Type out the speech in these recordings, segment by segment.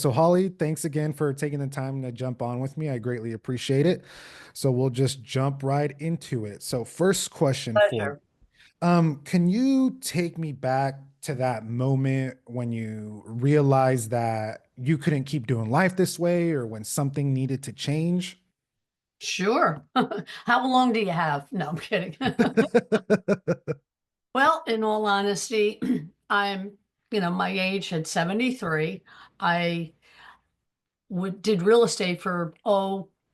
So, Holly, thanks again for taking the time to jump on with me. I greatly appreciate it. So, we'll just jump right into it. So, first question for you. Pleasure. Can you take me back to that moment when you realized that you couldn't keep doing life this way or when something needed to change? Sure. How long do you have? No, I'm kidding. Well, in all honesty, I'm, my age at 73. I did real estate for,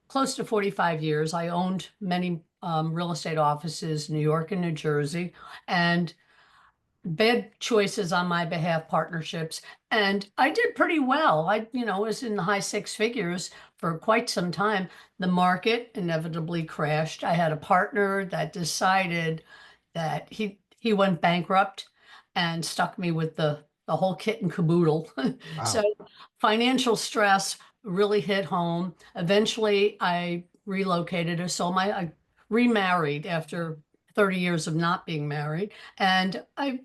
close to 45 years. I owned many real estate offices, New York and New Jersey, and bad choices on my behalf, partnerships. And I did pretty well. Was in the high six figures for quite some time. The market inevitably crashed. I had a partner that decided that he went bankrupt and stuck me with the whole kit and caboodle. So Wow. financial stress really hit home. Eventually I relocated or sold I remarried after 30 years of not being married. And I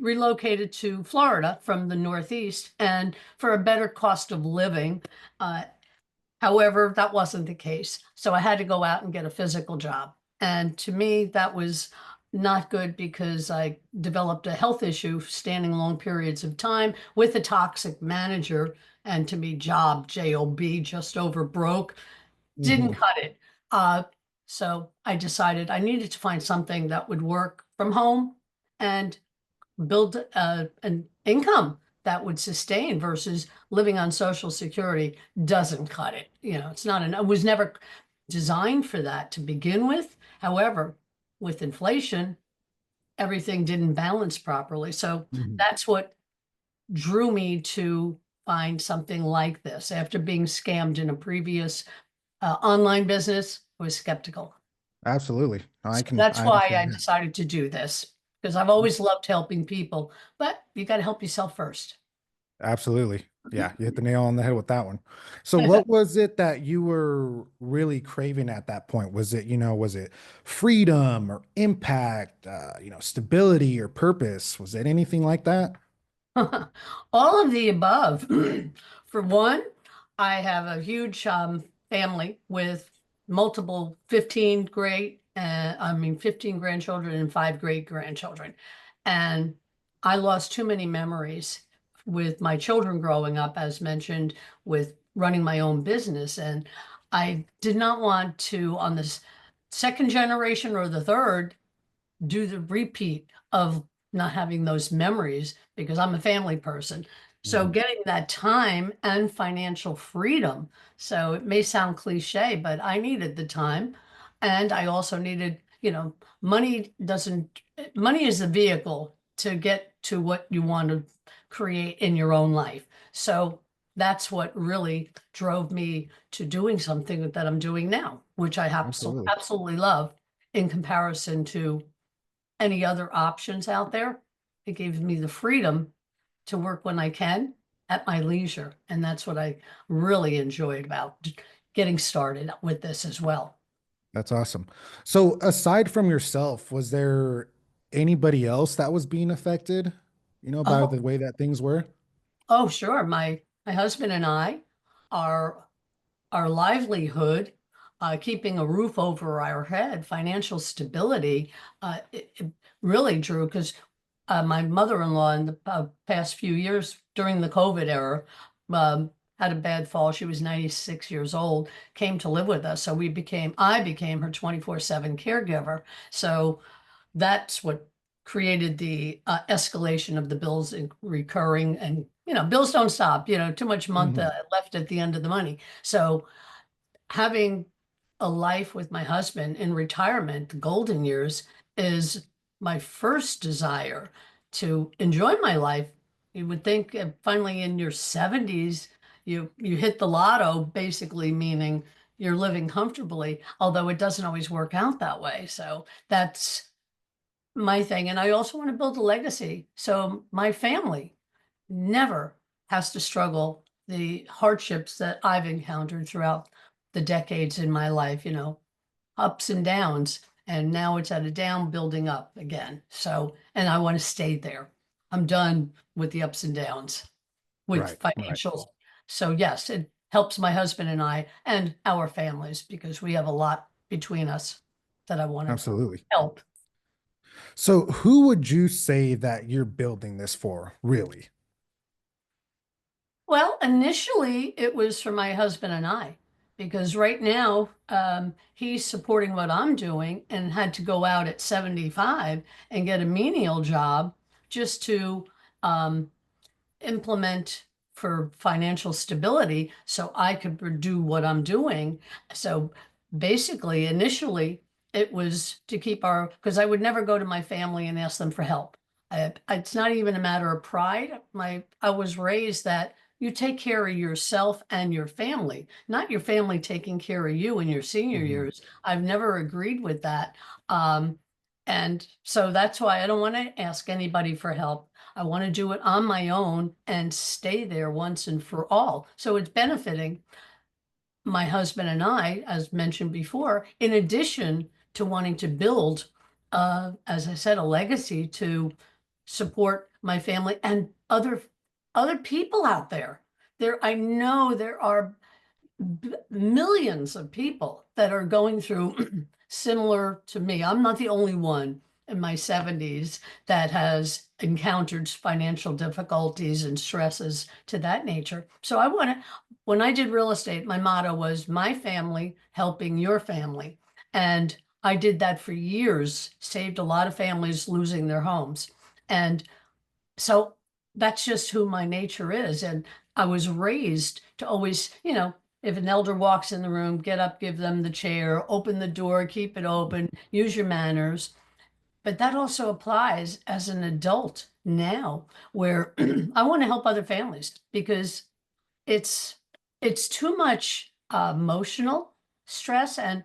relocated to Florida from the Northeast and for a better cost of living. Uh, However, that wasn't the case. So I had to go out and get a physical job. And to me, that was not good because I developed a health issue standing long periods of time with a toxic manager. And to me, job, just over broke, didn't Hmm. cut it. Uh, so I decided I needed to find something that would work from home and build an income that would sustain versus living on Social Security doesn't cut it. It was never designed for that to begin with. However, with inflation, everything didn't balance properly. So Hmm. that's what drew me to find something like this. After being scammed in a previous online business, I was skeptical. Absolutely. No, So I that's why I understand that. decided to do this because I've always loved helping people, but you got to help yourself first. Absolutely. Yeah, you hit the nail on the head with that one. So what was it that you were really craving at that point? Was it freedom or impact, stability or purpose? Was it anything like that? All of the above. For one, I have a huge family with multiple 15 grandchildren and five great grandchildren. And I lost too many memories with my children growing up, as mentioned, with running my own business. And I did not want to, on this second generation or the third, do the repeat of not having those memories because I'm a family person. So Mhm. getting that time and financial freedom. So it may sound cliche, but I needed the time and I also needed, money is the vehicle to get to what you want to create in your own life. So that's what really drove me to doing something that I'm doing now, which I Absolutely. absolutely love in comparison to any other options out there. It gives me the freedom to work when I can at my leisure. And that's what I really enjoyed about getting started with this as well. That's awesome. So aside from yourself, was there anybody else that was being affected, by Oh, the way that things were? oh, sure. My husband and I are our livelihood, keeping a roof over our head, financial stability, it really drew because my mother-in-law in the past few years during the COVID era had a bad fall. She was 96 years old, came to live with us. So I became her 24/7 caregiver. So that's what created the escalation of the bills recurring and bills don't stop, too much month Hmm. left at the end of the money. So having a life with my husband in retirement, the golden years, is my first desire to enjoy my life. You would think finally in your 70s, you hit the lotto, basically meaning you're living comfortably, although it doesn't always work out that way. So that's my thing. And I also want to build a legacy. So my family never has to struggle the hardships that I've encountered throughout the decades in my life, ups and downs. And now it's at a down building up again. So, and I want to stay there. I'm done with the ups and downs with Right, right. financials. So yes, it helps my husband and I and our families because we have a lot between us that I want to Absolutely. help. So who would you say that you're building this for, really? Well, initially it was for my husband and I, because right now he's supporting what I'm doing and had to go out at 75 and get a menial job just to um, implement for financial stability so I could do what I'm doing. So basically, initially, it was to keep our, because I would never go to my family and ask them for help. It's not even a matter of pride. I was raised that you take care of yourself and your family, not your family taking care of you in your senior Mhm. years. I've never agreed with that. Um, and so that's why I don't want to ask anybody for help. I want to do it on my own and stay there once and for all. So it's benefiting my husband and I, as mentioned before, in addition to wanting to build, as I said, a legacy to support my family and other people out there. I know there are millions of people that are going through similar to me. I'm not the only one in my 70s that has encountered financial difficulties and stresses to that nature. So when I did real estate, my motto was my family helping your family. And I did that for years, saved a lot of families losing their homes. And so that's just who my nature is. And I was raised to always, if an elder walks in the room, get up, give them the chair, open the door, keep it open, use your manners. But that also applies as an adult now, where I want to help other families because it's it's too much emotional stress, and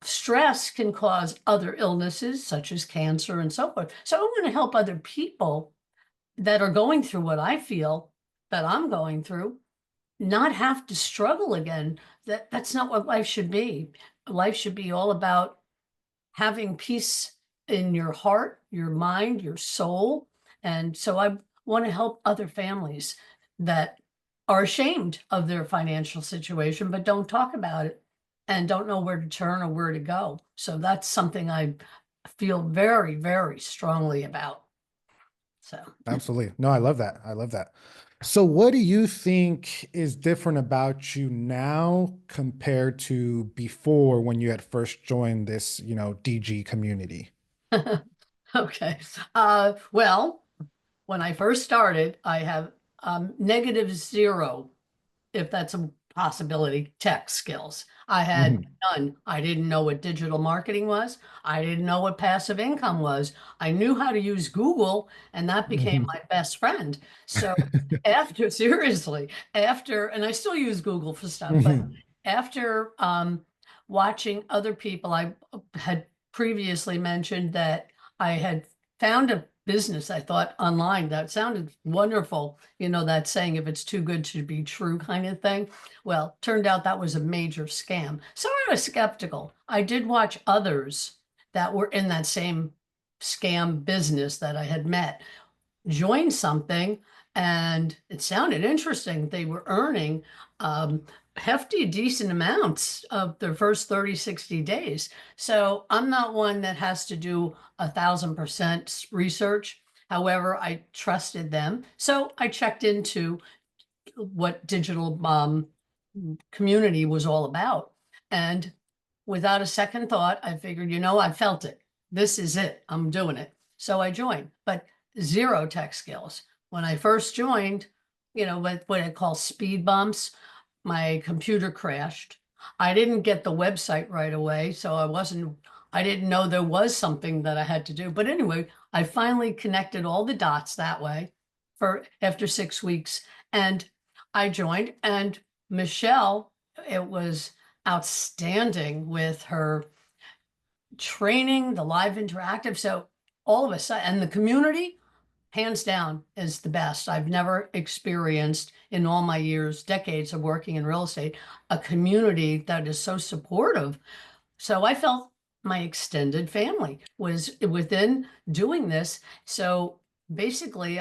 stress can cause other illnesses such as cancer and so forth. So I want to help other people that are going through what I feel that I'm going through, not have to struggle again. That's not what life should be. Life should be all about having peace in your heart, your mind, your soul. And so I want to help other families that are ashamed of their financial situation, but don't talk about it and don't know where to turn or where to go. So that's something I feel very, very strongly about. So. Absolutely. No, I love that. I love that. So what do you think is different about you now compared to before when you had first joined this, DG community? Okay. Well, when I first started, I have -0, if that's a possibility, tech skills. I had Mhm. none. I didn't know what digital marketing was. I didn't know what passive income was. I knew how to use Google, and that became Mhm. my best friend. So seriously, and I still use Google for stuff, but Mhm. after watching other people, I had previously mentioned that I had found a business I thought online that sounded wonderful. That saying, if it's too good to be true kind of thing. Well, turned out that was a major scam. So I was skeptical. I did watch others that were in that same scam business that I had met joined something, and it sounded interesting. They were earning um, hefty, decent amounts of their first 30, 60 days. So I'm not one that has to do 1,000% research. However, I trusted them. So I checked into what digital community was all about. And without a second thought, I figured, I felt it. This is it. I'm doing it. So I joined, but zero tech skills. When I first joined, what I call speed bumps, my computer crashed. I didn't get the website right away, so I didn't know there was something that I had to do. But anyway, I finally connected all the dots that way for after 6 weeks, and I joined. And Michelle, it was outstanding with her training, the live interactive. So all of a sudden, and the community, hands down, is the best. I've never experienced in all my years, decades of working in real estate, a community that is so supportive. So I felt my extended family was within doing this. So basically,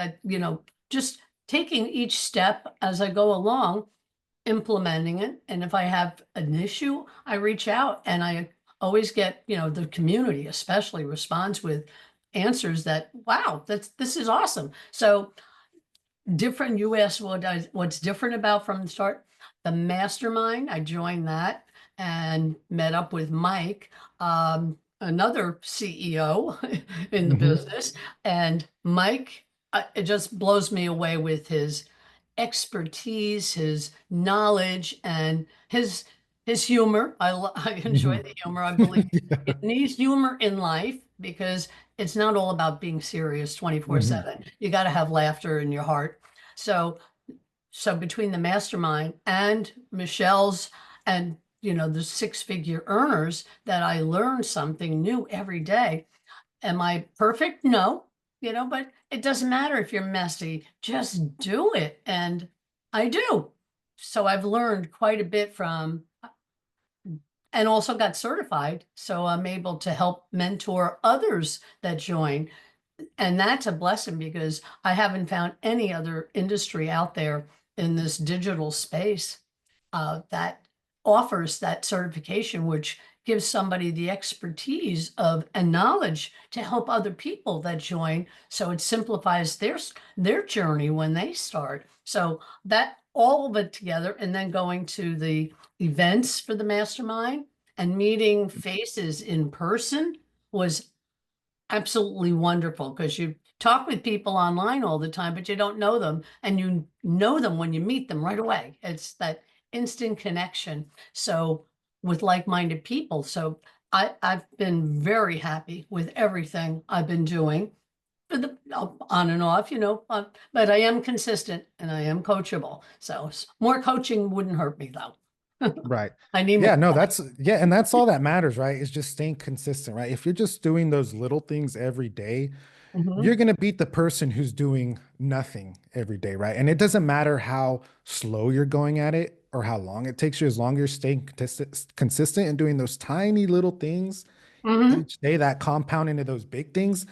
just taking each step as I go along, implementing it. And if I have an issue, I reach out and I always get, the community especially responds with answers that, wow, this is awesome. So different. You asked what's different about from the start. The mastermind, I joined that and met up with Mike, another CEO in the Hmm. business. And Mike, it just blows me away with his expertise, his knowledge, and his humor. I enjoy Hmm. the humor. I believe Yeah. it needs humor in life because it's not all about being serious Hmm. 24/7. You got to have laughter in your heart. So, so between the mastermind and Michelle's and the six-figure earners that I learn something new every day. Am I perfect? No, but it doesn't matter if you're messy. Just do it. And I do. So I've learned quite a bit from and also got certified. So I'm able to help mentor others that join. And that's a blessing because I haven't found any other industry out there in this digital space that offers that certification, which gives somebody the expertise of and knowledge to help other people that join. So it simplifies their journey when they start. So that all of it together, and then going to the events for the mastermind and meeting faces in person was absolutely wonderful because you talk with people online all the time, but you don't know them, and you know them when you meet them right away. It's that instant connection. So with like-minded people. So I've been very happy with everything I've been doing for the on and off, but I am consistent and I am coachable. So more coaching wouldn't hurt me though. Right. I need Yeah, more. no, yeah, and that's all that matters, right? Is just staying consistent, right? If you're just doing those little things every day, you're Mhm. going to beat the person who's doing nothing every day, right? And it doesn't matter how slow you're going at it or how long it takes you, as long as you're staying consistent and doing those tiny little things Mhm. each day that compound into those big things,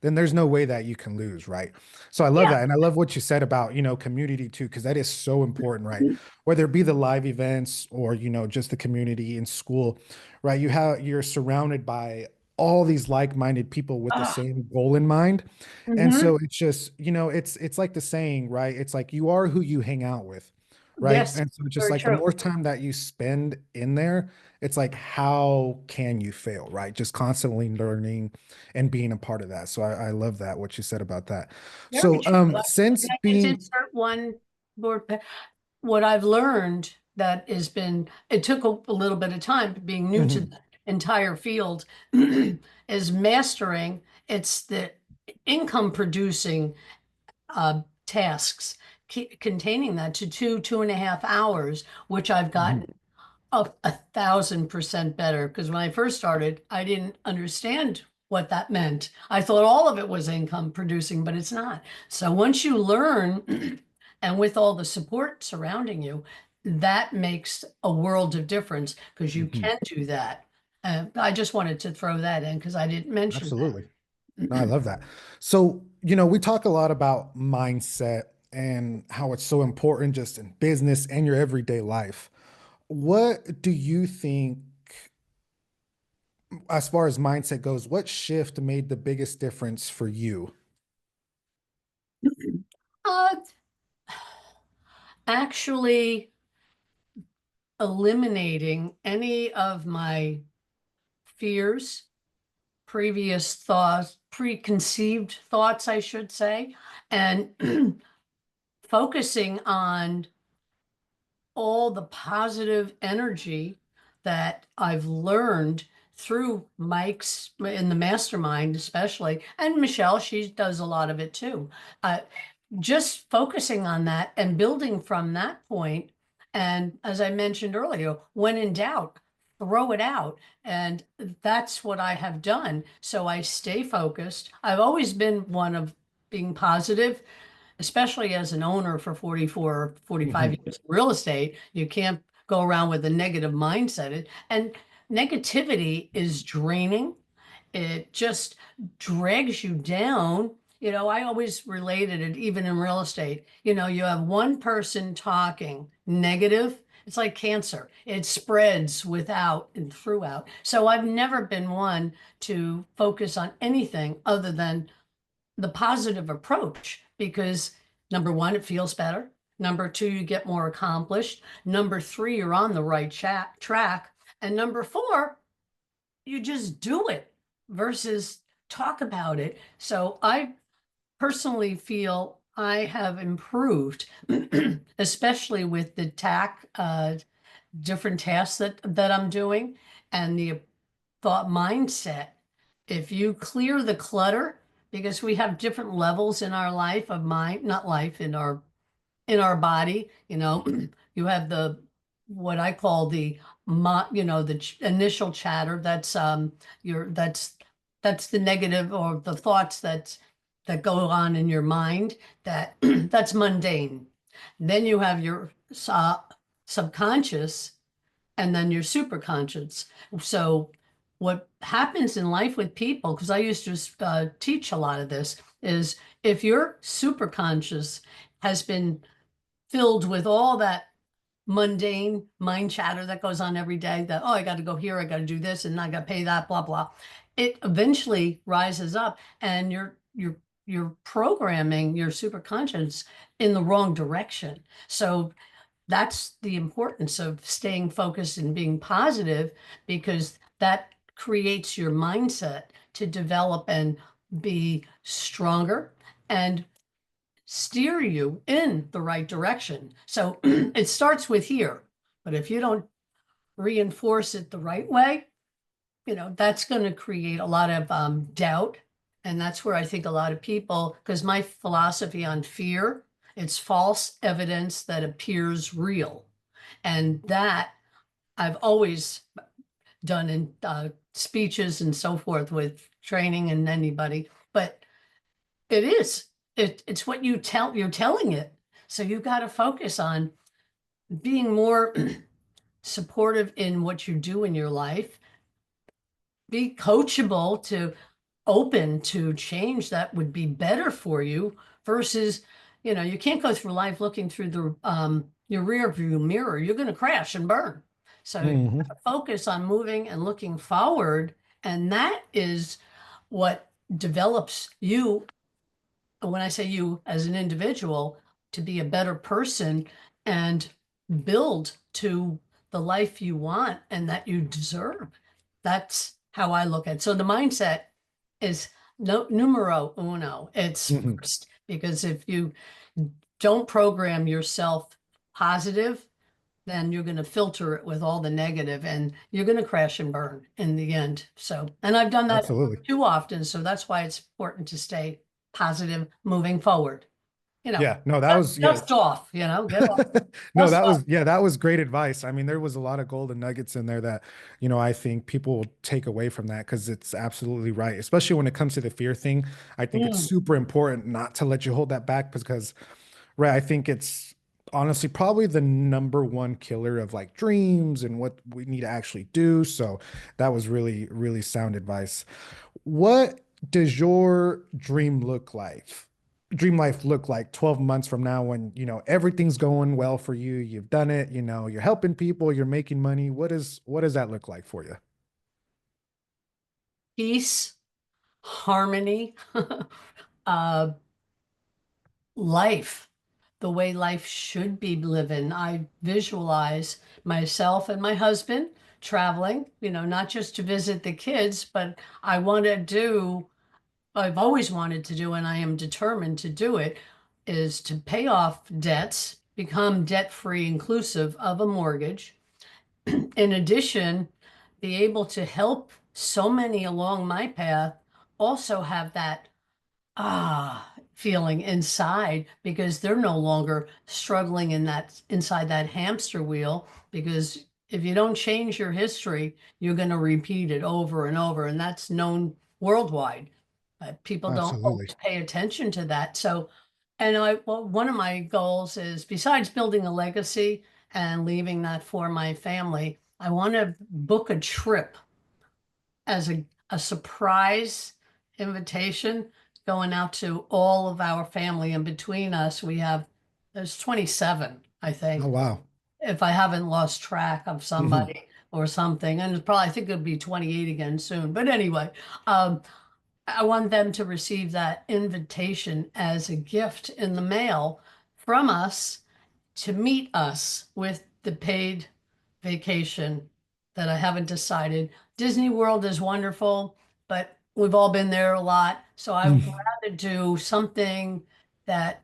then there's no way that you can lose, right? So I love Yeah. that. And I love what you said about, community too, because that is so important, right? Whether it be the live events or, just the community in school, right? You're surrounded by all these like-minded people with the Ah. same goal in mind. And Mhm. so it's just, it's like the saying, right? It's like you are who you hang out with, right? Yes, And so it's just very like the true. more time that you spend in there, it's like how can you fail, right? Just constantly learning and being a part of that. So I love that what you said about that. Very So true. since Can I just being insert one more? What I've learned that has been, it took a little bit of time being new to Mhm, the entire field is mastering. It's the income producing tasks, containing that to 2.5 hours, which I've mhm, gotten 1,000% better because when I first started, I didn't understand what that meant. I thought all of it was income producing, but it's not. So once you learn, and with all the support surrounding you, that makes a world of difference because you mhm. can do that. I just wanted to throw that in because I didn't mention Absolutely. No, I that. love that. So, we talk a lot about mindset and how it's so important just in business and your everyday life. What do you think, as far as mindset goes, what shift made the biggest difference for you? uh, Actually, eliminating any of my fears, previous thoughts, preconceived thoughts, I should say, and focusing on all the positive energy that I've learned through Mike's in the mastermind, especially, and Michelle, she does a lot of it too. Uh, just focusing on that and building from that point. And as I mentioned earlier, when in doubt, throw it out. And that's what I have done. So I stay focused. I've always been one of being positive, especially as an owner for 44, 45 Mhm, years in real estate. You can't go around with a negative mindset. And negativity is draining. It just drags you down. I always related it, even in real estate. You have one person talking negative. It's like cancer. It spreads without and throughout. So I've never been one to focus on anything other than the positive approach because number one, it feels better. Number two, you get more accomplished. Number three, you're on the right track. And number four, you just do it versus talk about it. So I personally feel I have improved, especially with the different tasks that I'm doing and the thought mindset. If you clear the clutter, because we have different levels in our life of mind, not life in our body, you have the what I call the initial chatter. Your that's the negative or the thoughts that go on in your mind that that's mundane. Then you have your subconscious and then your superconscious. So what happens in life with people, because I used to teach a lot of this, is if your superconscious has been filled with all that mundane mind chatter that goes on every day that, oh, I got to go here, I got to do this, and I got to pay that, blah, blah. It eventually rises up and you're programming your superconscious in the wrong direction. So that's the importance of staying focused and being positive because that creates your mindset to develop and be stronger and steer you in the right direction. So it starts with here, but if you don't reinforce it the right way, that's going to create a lot of doubt. And that's where I think a lot of people, because my philosophy on fear, it's false evidence that appears real. And that I've always done in speeches and so forth with training and anybody, but it is. It's what you're telling it. So you've got to focus on being more supportive in what you do in your life, be coachable to open to change that would be better for you versus, you can't go through life looking through the your rear view mirror. You're going to crash and burn. So you Hmm. have to focus on moving and looking forward, and that is what develops you when I say you as an individual, to be a better person and build to the life you want and that you deserve. That's how I look at it. So the mindset is no numero uno. It's Hmm. first because if you don't program yourself positive, then you're going to filter it with all the negative and you're going to crash and burn in the end. So, and I've done that Absolutely. too often. So that's why it's important to stay positive moving forward. Yeah, no, that was, yeah. Dust off, get off, No, dust that off. was, yeah, that was great advice. I mean, there was a lot of golden nuggets in there that, I think people will take away from that because it's absolutely right. Especially when it comes to the fear thing. I think it's Mm. super important not to let you hold that back because, right, I think it's honestly probably the number one killer of like dreams and what we need to actually do. So that was really, really sound advice. What does your dream life look like 12 months from now when, everything's going well for you, you've done it, you're helping people, you're making money. What does that look like for you? Peace, harmony, uh, life, the way life should be living. I visualize myself and my husband traveling, not just to visit the kids, but I want to do, I've always wanted to do, and I am determined to do it, is to pay off debts, become debt free, inclusive of a mortgage. In addition, be able to help so many along my path also have that feeling inside because they're no longer struggling inside that hamster wheel because if you don't change your history you're going to repeat it over and over and that's known worldwide, but people don't Absolutely. always pay attention to that. So and one of my goals is besides building a legacy and leaving that for my family, I want to book a trip as a surprise invitation going out to all of our family. And between us, there's 27, I Oh, think, wow. if I haven't lost track of Hmm. somebody or something. And it's probably, I think it'll be 28 again soon. But anyway, um, I want them to receive that invitation as a gift in the mail from us to meet us with the paid vacation that I haven't decided. Disney World is wonderful, but we've all been there a lot. So I would rather do something that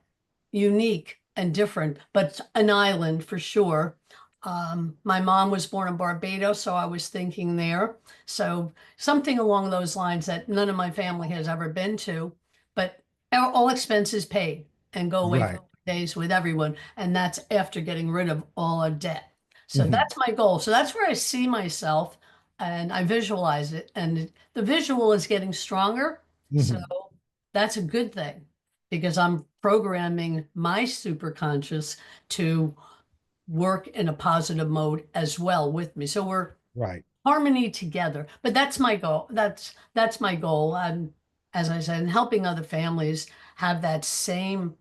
unique and different, but an island for sure. My mom was born in Barbados, so I was thinking there. So something along those lines that none of my family has ever been to, but all expenses paid and go away for Right. days with everyone. And that's after getting rid of all our debt. So Hmm. that's my goal. So that's where I see myself and I visualize it. And the visual is getting stronger. So Hmm. that's a good thing because I'm programming my superconscious to work in a positive mode as well with me. So we're Right. harmony together. But that's my goal. That's my goal. As I said, and helping other families have that same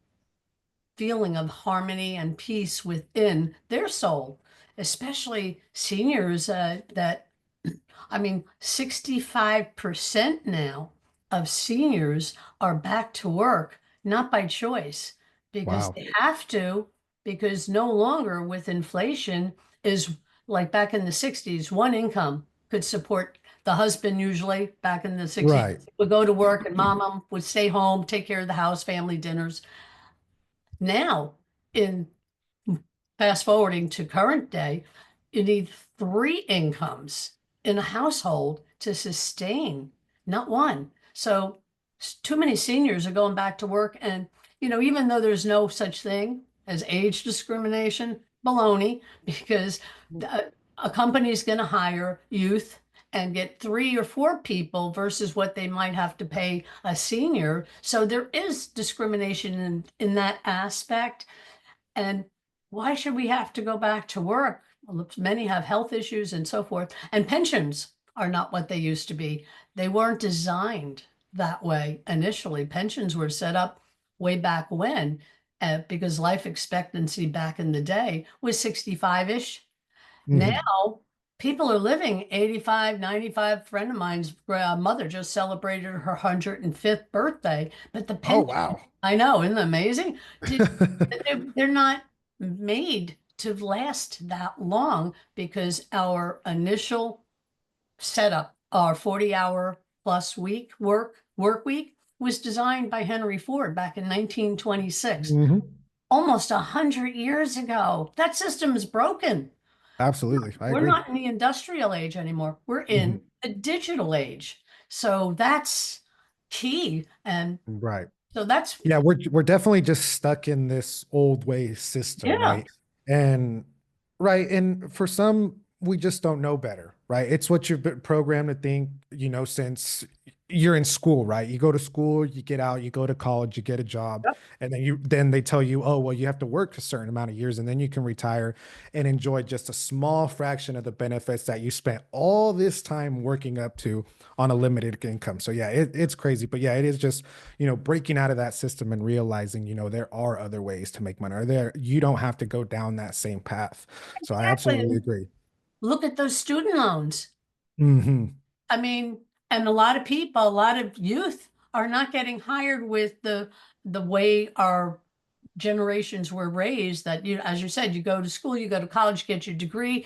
feeling of harmony and peace within their soul, especially seniors that I mean, 65% now of seniors are back to work, not by choice, because Wow. they have to, because no longer with inflation is like back in the 60s, one income could support the husband usually back in the 60s Right. would go to work and mama would stay home, take care of the house, family dinners. Now, in fast forwarding to current day, you need three incomes in a household to sustain, not one. So too many seniors are going back to work. And, even though there's no such thing as age discrimination, baloney, because a company is going to hire youth and get 3 or 4 people versus what they might have to pay a senior. So there is discrimination in that aspect. And why should we have to go back to work? Well, many have health issues and so forth. And pensions are not what they used to be. They weren't designed that way initially. Pensions were set up way back when, because life expectancy back in the day was 65-ish. Hmm. Now, people are living 85, 95. Friend of mine's mother just celebrated her 105th birthday, but the Oh, pension, wow. I know, isn't that amazing? They're not made to last that long because our initial setup, our 40-hour plus work week, was designed by Henry Ford back in 1926, Hmm. almost 100 years ago. That system is broken. Absolutely. I We're agree. not in the industrial age anymore. We're in Hmm. the digital age. So that's key. And Right. so that's, Yeah, we're definitely just stuck in this old way system, yeah, right? And right, and for some, we just don't know better, right? It's what you've been programmed to think, since you're in school, right? You go to school, you get out, you go to college, you get a job, and then they tell you, oh, well, you have to work a certain amount of years, and then you can retire and enjoy just a small fraction of the benefits that you spent all this time working up to on a limited income. So yeah, it's crazy, but yeah, it is just breaking out of that system and realizing, there are other ways to make money, or you don't have to go down that same path. So I exactly. absolutely And agree. look at those student loans. Hmm. I mean, and a lot of people, a lot of youth are not getting hired with the way our generations were raised that as you said, you go to school, you go to college, get your degree,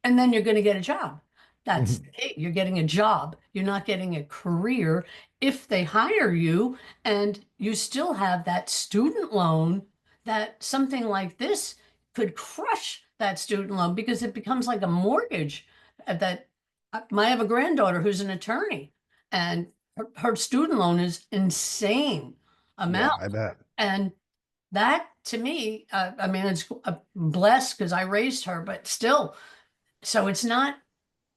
and then you're going to get a job. That's Hmm. it. You're getting a job. You're not getting a career if they hire you, and you still have that student loan that something like this could crush that student loan because it becomes like a mortgage that I have a granddaughter who's an attorney and her student loan is insane Yeah, amount. I bet. And that to me, I mean, it's blessed because I raised her, but still, so it's not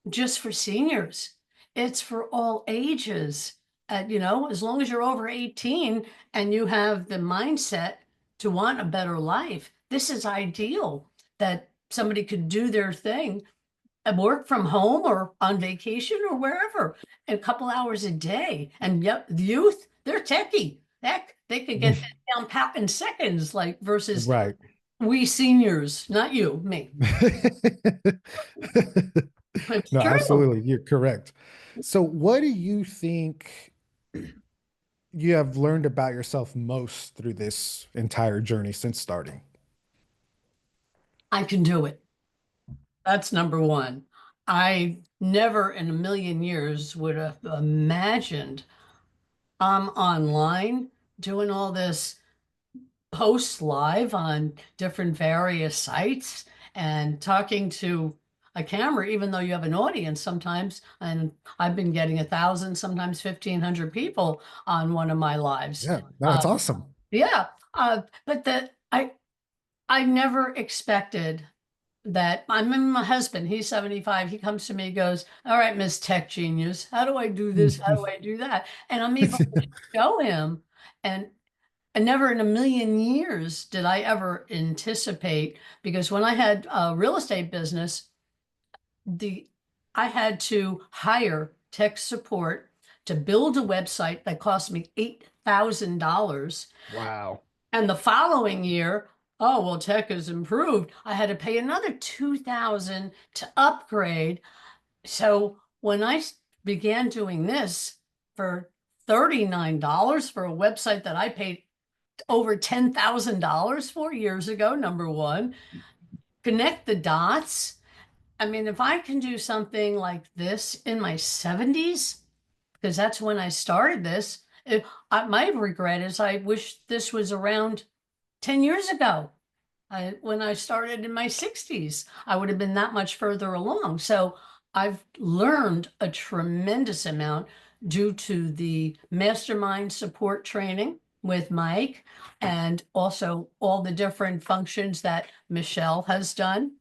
just for seniors, it's for all ages. As long as you're over 18 and you have the mindset to want a better life, this is ideal that somebody could do their thing and work from home or on vacation or wherever, a couple hours a day. And yep, the youth, they're techie. Heck, they could get that down pat in seconds, like versus Right. we seniors, not you, me. It's No, true. absolutely. You're correct. So, what do you think you have learned about yourself most through this entire journey since starting? I can do it. That's number one. I never in a million years would have imagined I'm online doing all this posts live on different various sites and talking to a camera, even though you have an audience sometimes. And I've been getting 1,000, sometimes 1,500 people on one of my lives. Yeah, no, Uh, it's awesome. yeah, but I never expected that. I'm in my husband, he's 75. He comes to me, he goes, "All right, Miss Tech Genius, how do I do this? How do I do that?" And I'm able to show him. And and never in a million years did I ever anticipate, because when I had a real estate business, the I had to hire tech support to build a website that cost me $8,000. Wow. And the following year, oh, well, tech has improved. I had to pay another 2,000 to upgrade. So when began doing this for $39 for a website that I paid over $10,000 4 years ago, number one, connect the dots. I mean, if I can do something like this in my 70s, because that's when I started this, my regret is I wish this was around 10 years ago. When I started in my 60s, I would have been that much further along. So I've learned a tremendous amount due to the mastermind support training with Mike, and also all the different functions that Michelle has done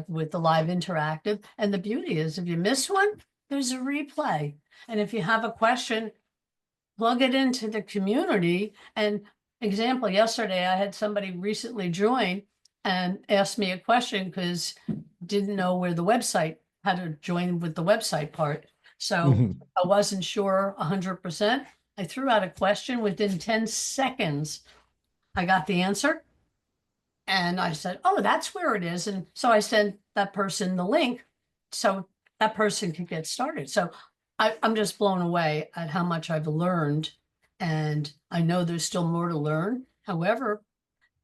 with the live interactive. And the beauty is, if you miss one, there's a replay. And if you have a question, plug it into the community. And example, yesterday I had somebody recently join and asked me a question because didn't know where the website, how to join with the website part. So Mhm. I wasn't sure 100%. I threw out a question. Within 10 seconds, I got the answer. And I said, "Oh, that's where it is." And so I sent that person the link so that person could get started. So I'm just blown away at how much I've learned. And I know there's still more to learn. However,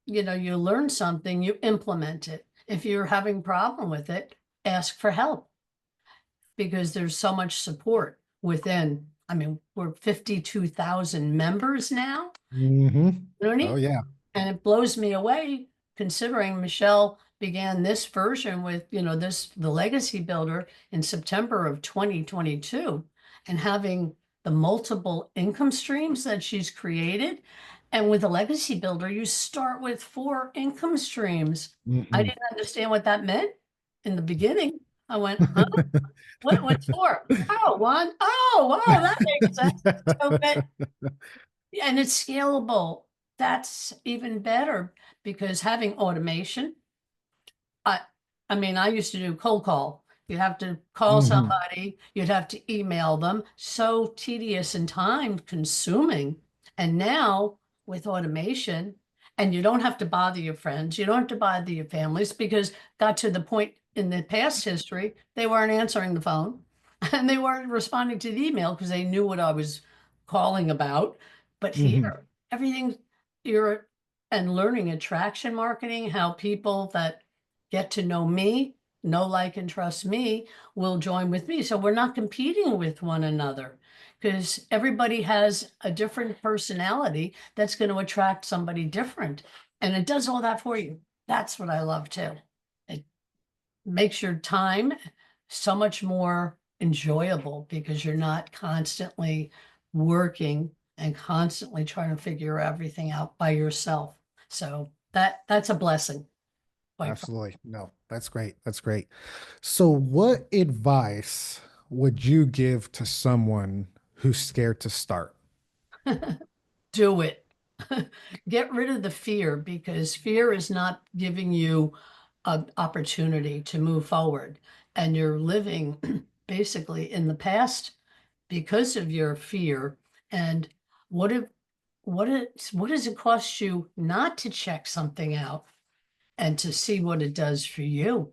you learn something, you implement it. If you're having a problem with it, ask for help, because there's so much support within. I mean, we're 52,000 members now. Mhm. You know what I Oh mean? yeah. And it blows me away considering Michelle began this version with, the legacy builder in September of 2022, and having the multiple income streams that she's created. And with the legacy builder, you start with 4 income streams. I Mhm. didn't understand what that meant in the beginning. I went, huh? What's four? Oh, one. Oh, wow, that makes sense. So, and it's scalable. That's even better, because having automation, I I mean, I used to do cold call. You have to call Mhm. somebody, you'd have to email them, so tedious and time consuming. And now with automation, and you don't have to bother your friends, you don't have to bother your families, because got to the point in the past history, they weren't answering the phone and they weren't responding to the email because they knew what I was calling about. But Mhm. here, everything you're and learning attraction marketing, how people that get to know me, know, like, and trust me, will join with me. So we're not competing with one another, because everybody has a different personality that's going to attract somebody different. And it does all that for you. That's what I love too. It makes your time so much more enjoyable, because you're not constantly working and constantly trying to figure everything out by yourself. So that's a blessing, quite Absolutely. No, that's great. That's great. So, what advice would you give to someone who's scared to start? do it. Get rid of the fear, because fear is not giving you an opportunity to move forward. And you're living basically in the past because of your fear. And What if, what does it cost you not to check something out and to see what it does for you?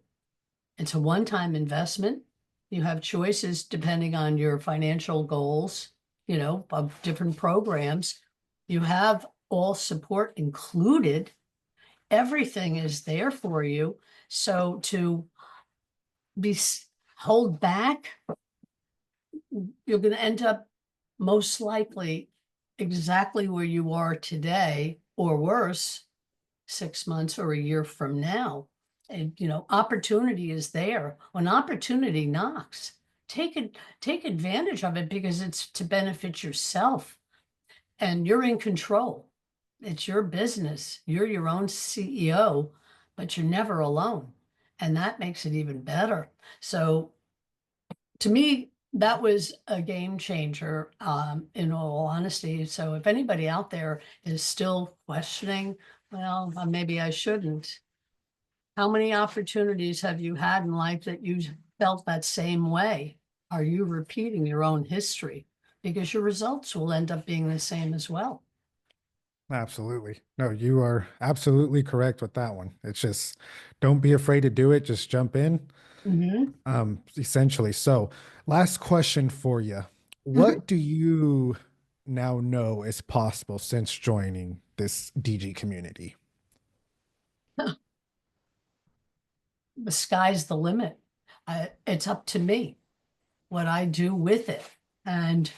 It's a one-time investment. You have choices depending on your financial goals, of different programs. You have all support included. Everything is there for you. So to be hold back, you're going to end up most likely exactly where you are today or worse 6 months or a year from now. And opportunity is there. When opportunity knocks, take advantage of it because it's to benefit yourself and you're in control. It's your business. You're your own CEO, but you're never alone. And that makes it even better. So to me, that was a game changer, in all honesty. So if anybody out there is still questioning, well, maybe I shouldn't. How many opportunities have you had in life that you felt that same way? Are you repeating your own history? Because your results will end up being the same as well. Absolutely. No, you are absolutely correct with that one. It's just don't be afraid to do it. Just jump in. Mhm. Essentially. So, last question for you. Mhm. What do you now know is possible since joining this DG community? The sky's the limit. It's up to me what I do with it. And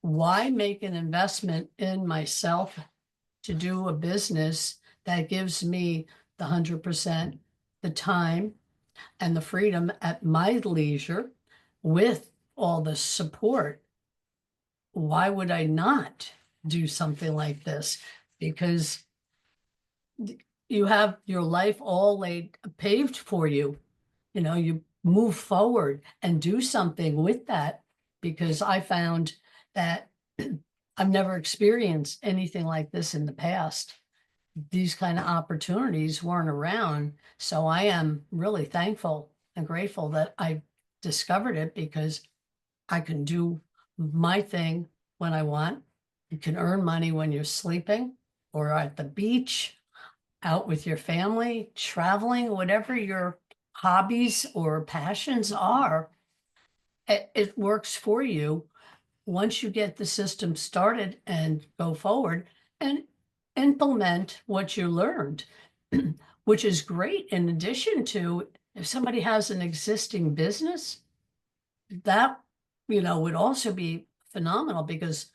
why make an investment in myself to do a business that gives me the 100%, the time and the freedom at my leisure with all the support? Why would I not do something like this? Because you have your life all laid paved for you. You move forward and do something with that because I found that I've never experienced anything like this in the past. These kind of opportunities weren't around. So I am really thankful and grateful that I discovered it because I can do my thing when I want. You can earn money when you're sleeping or at the beach, out with your family, traveling, whatever your hobbies or passions are. It works for you once you get the system started and go forward and implement what you learned, which is great. In addition to, if somebody has an existing business, that, would also be phenomenal because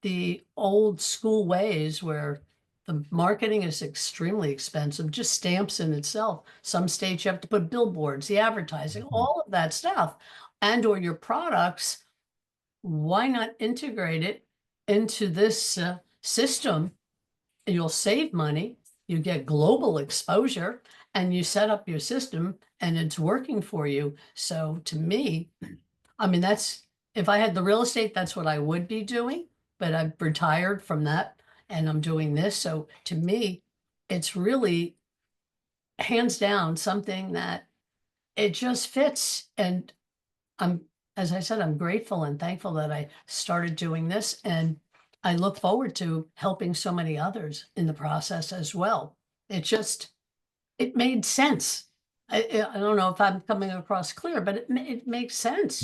the old school ways where the marketing is extremely expensive, just stamps in itself. Some states you have to put billboards, the advertising, Mhm. all of that stuff, and or your products. Why not integrate it into this system? You'll save money, you get global exposure, and you set up your system and it's working for you. So to me, I mean, if I had the real estate, that's what I would be doing, but I've retired from that and I'm doing this. So to me, it's really hands down something that it just fits. And I'm, as I said, I'm grateful and thankful that I started doing this. And I look forward to helping so many others in the process as well. It made sense. I don't know if I'm coming across clear, but it makes sense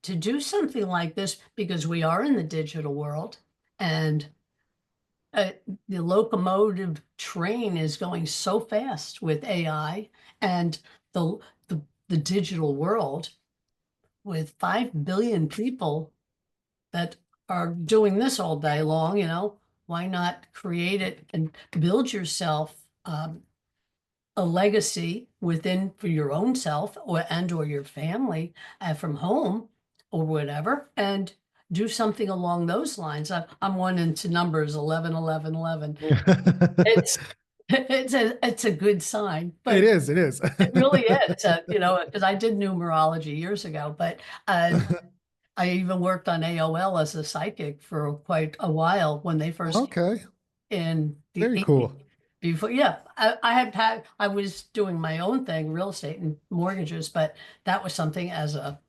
to do something like this because we are in the digital world and uh, the locomotive train is going so fast with AI and the, the digital world with 5 billion people that are doing this all day long, why not create it and build yourself a legacy within for your own self or your family from home or whatever, and do something along those lines. I'm one into numbers 11, 11, 11. It's it's a good sign, It but is, it is. it really is. Because I did numerology years ago, but I even worked on AOL as a psychic for quite a while when they first Okay, in the very 80s. cool. Before, yeah, I was doing my own thing, real estate and mortgages, but that was something as a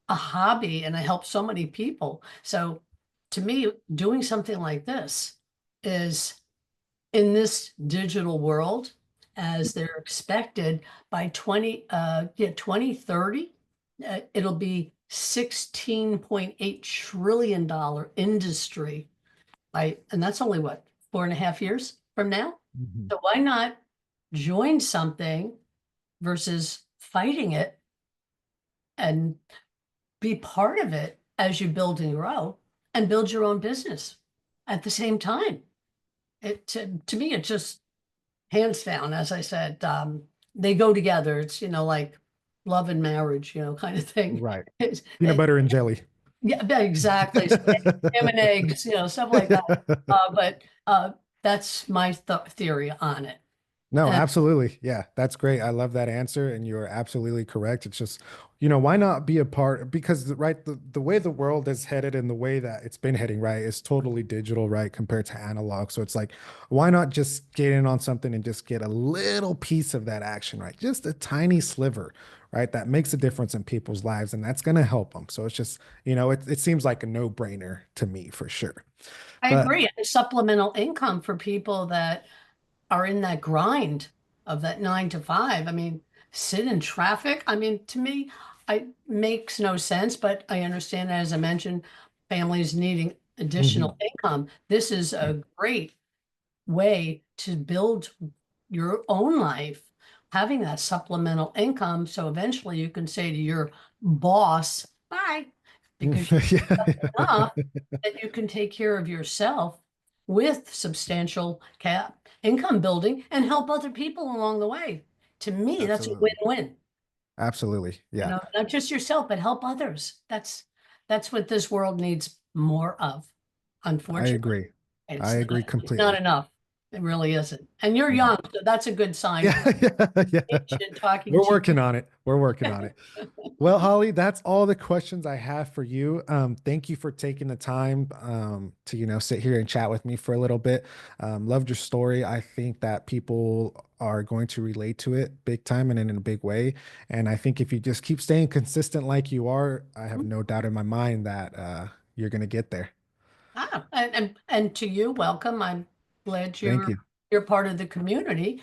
hobby, and I helped so many people. So to me, doing something like this is in this digital world, as they're expected by 2030, it'll be $16.8 trillion industry. And that's only what, 4.5 years from now? Mhm. So why not join something versus fighting it and be part of it as you build and grow and build your own business at the same time? To me, it just hands down, as I said, they go together. It's, like love and marriage, kind of thing. Right. It's, Peanut butter and jelly. yeah, yeah, exactly. So, ham and eggs, stuff like that. But that's my th theory on it. No, And absolutely. Yeah, that's great. I love that answer, and you're absolutely correct. It's just, why not be a part? Because, right, the way the world is headed and the way that it's been heading, right, is totally digital, right, compared to analog. So it's like, why not just get in on something and just get a little piece of that action, right? Just a tiny sliver, right, that makes a difference in people's lives, and that's going to help them. So it's just, it seems like a no-brainer to me for sure. I But agree. Supplemental income for people that are in that grind of that 9 to 5. I mean, sit in traffic. I mean, to me, it makes no sense, but I understand, as I mentioned, families needing additional mhm, income. This is yeah, a great way to build your own life, having that supplemental income. So eventually you can say to your boss, bye, because you have enough yeah, that you can take care of yourself with substantial cap income building and help other people along the way. To me, that's a absolutely. win-win. Absolutely. Yeah, Not just yourself, but help others. That's what this world needs more of. I Unfortunately, agree. I it's agree not completely. enough. It really isn't. And you're No. young, so that's a good sign Yeah, for yeah, yeah. age and talking We're to working on it. We're working on it. Well, Holly, that's all the questions I have for you. Thank you for taking the time to, sit here and chat with me for a little bit. Loved your story. I think that people are going to relate to it big time and in a big way. And I think if you just keep staying consistent like you are, I have you. no doubt in my mind that you're going to get there. And to you, welcome. I'm glad Thank you. you're part of the community.